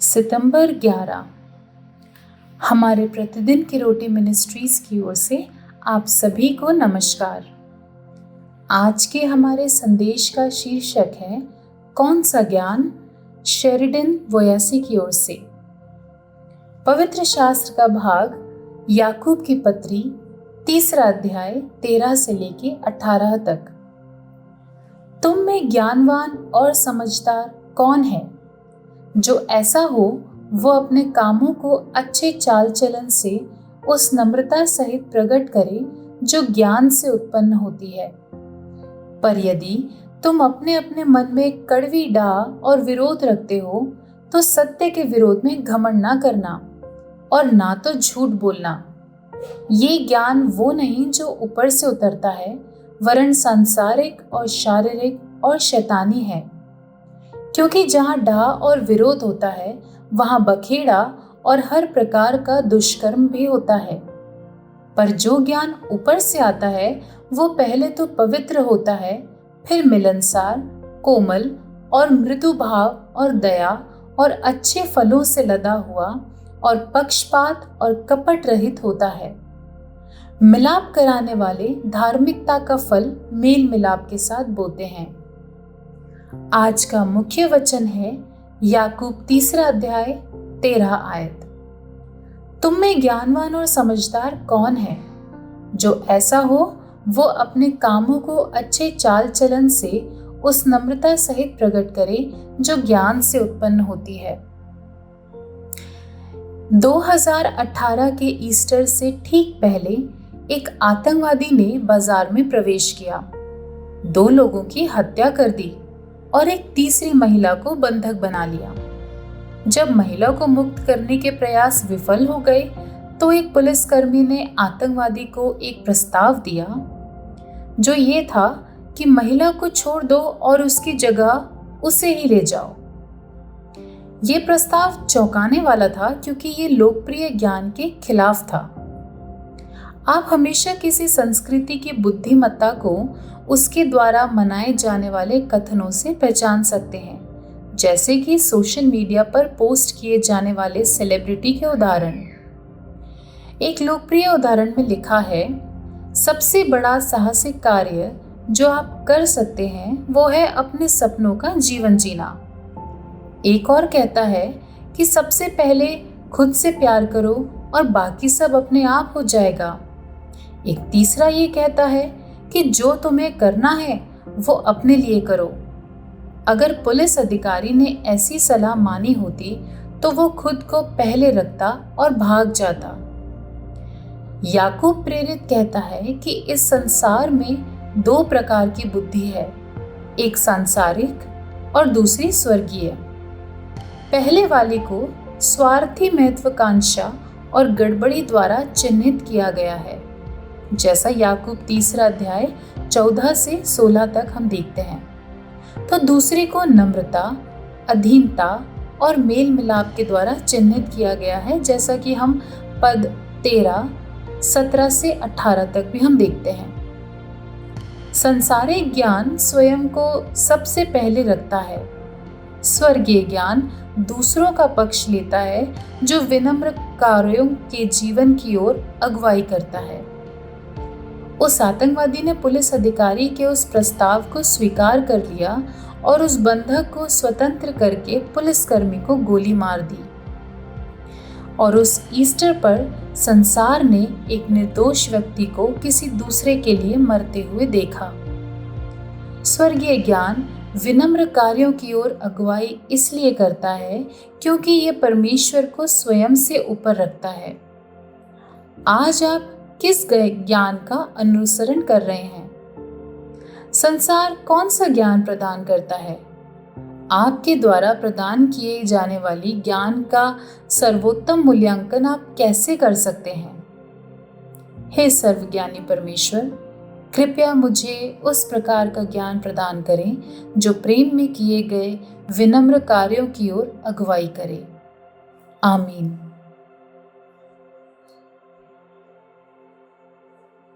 सितंबर 11। हमारे प्रतिदिन की रोटी मिनिस्ट्रीज की ओर से आप सभी को नमस्कार। आज के हमारे संदेश का शीर्षक है कौन सा ज्ञान, शेरिडन वोयासी की ओर से। पवित्र शास्त्र का भाग याकूब की पत्री 3 अध्याय 13 से लेके 18 तक। तुम में ज्ञानवान और समझदार कौन है? जो ऐसा हो वो अपने कामों को अच्छे चाल चलन से उस नम्रता सहित प्रकट करे जो ज्ञान से उत्पन्न होती है। पर यदि तुम अपने अपने मन में कड़वी डाह और विरोध रखते हो तो सत्य के विरोध में घमंड ना करना और ना तो झूठ बोलना। ये ज्ञान वो नहीं जो ऊपर से उतरता है, वरन सांसारिक और शारीरिक और शैतानी है। क्योंकि जहाँ डाह और विरोध होता है वहाँ बखेड़ा और हर प्रकार का दुष्कर्म भी होता है। पर जो ज्ञान ऊपर से आता है वो पहले तो पवित्र होता है, फिर मिलनसार, कोमल और मृदु भाव और दया और अच्छे फलों से लदा हुआ और पक्षपात और कपट रहित होता है। मिलाप कराने वाले धार्मिकता का फल मेल मिलाप के साथ बोते हैं। आज का मुख्य वचन है याकूब 3 अध्याय 13 आयत। तुम में ज्ञानवान और समझदार कौन है? जो ऐसा हो वो अपने कामों को अच्छे चाल चलन से उस नम्रता सहित प्रकट करे जो ज्ञान से उत्पन्न होती है। 2018 के ईस्टर से ठीक पहले एक आतंकवादी ने बाजार में प्रवेश किया, 2 लोगों की हत्या कर दी और एक तीसरी महिला को बंधक बना लिया। जब महिला को मुक्त करने के प्रयास विफल हो गए तो एक पुलिसकर्मी ने आतंकवादी को एक प्रस्ताव दिया जो ये था कि महिला को छोड़ दो और उसकी जगह उसे ही ले जाओ। ये प्रस्ताव चौंकाने वाला था क्योंकि ये लोकप्रिय ज्ञान के खिलाफ था। आप हमेशा किसी संस्कृति की बुद्धिमत्ता को उसके द्वारा मनाए जाने वाले कथनों से पहचान सकते हैं, जैसे कि सोशल मीडिया पर पोस्ट किए जाने वाले सेलिब्रिटी के उदाहरण। एक लोकप्रिय उदाहरण में लिखा है, सबसे बड़ा साहसिक कार्य जो आप कर सकते हैं वो है अपने सपनों का जीवन जीना। एक और कहता है कि सबसे पहले खुद से प्यार करो और बाकी सब अपने आप हो जाएगा। एक तीसरा ये कहता है कि जो तुम्हें करना है वो अपने लिए करो। अगर पुलिस अधिकारी ने ऐसी सलाह मानी होती तो वो खुद को पहले रखता और भाग जाता। याकूब प्रेरित कहता है कि इस संसार में 2 प्रकार की बुद्धि है, एक सांसारिक और दूसरी स्वर्गीय। पहले वाले को स्वार्थी महत्वाकांक्षा और गड़बड़ी द्वारा चिन्हित किया गया है, जैसा याकूब 3 अध्याय 14 से 16 तक हम देखते हैं। तो दूसरे को नम्रता, अधीनता और मेल मिलाप के द्वारा चिन्हित किया गया है, जैसा कि हम पद 13, 17 से 18 तक भी हम देखते हैं। संसारिक ज्ञान स्वयं को सबसे पहले रखता है। स्वर्गीय ज्ञान दूसरों का पक्ष लेता है, जो विनम्र कार्यों के जीवन की ओर अगुवाई करता है। उस आतंकवादी ने पुलिस अधिकारी के उस प्रस्ताव को स्वीकार कर लिया और उस बंधक को स्वतंत्र करके पुलिसकर्मी को गोली मार दी। और उस ईस्टर पर संसार ने एक निर्दोष व्यक्ति को किसी दूसरे के लिए मरते हुए देखा। स्वर्गीय ज्ञान विनम्र कार्यों की ओर अगुवाई इसलिए करता है क्योंकि ये परमेश्वर को स्वयं से ऊपर रखता है। आज आप किस ज्ञान का अनुसरण कर रहे हैं? संसार कौन सा ज्ञान प्रदान करता है? आपके द्वारा प्रदान किए जाने वाली ज्ञान का सर्वोत्तम मूल्यांकन आप कैसे कर सकते हैं? हे सर्वज्ञानी परमेश्वर, कृपया मुझे उस प्रकार का ज्ञान प्रदान करें जो प्रेम में किए गए विनम्र कार्यों की ओर अगुवाई करे। आमीन।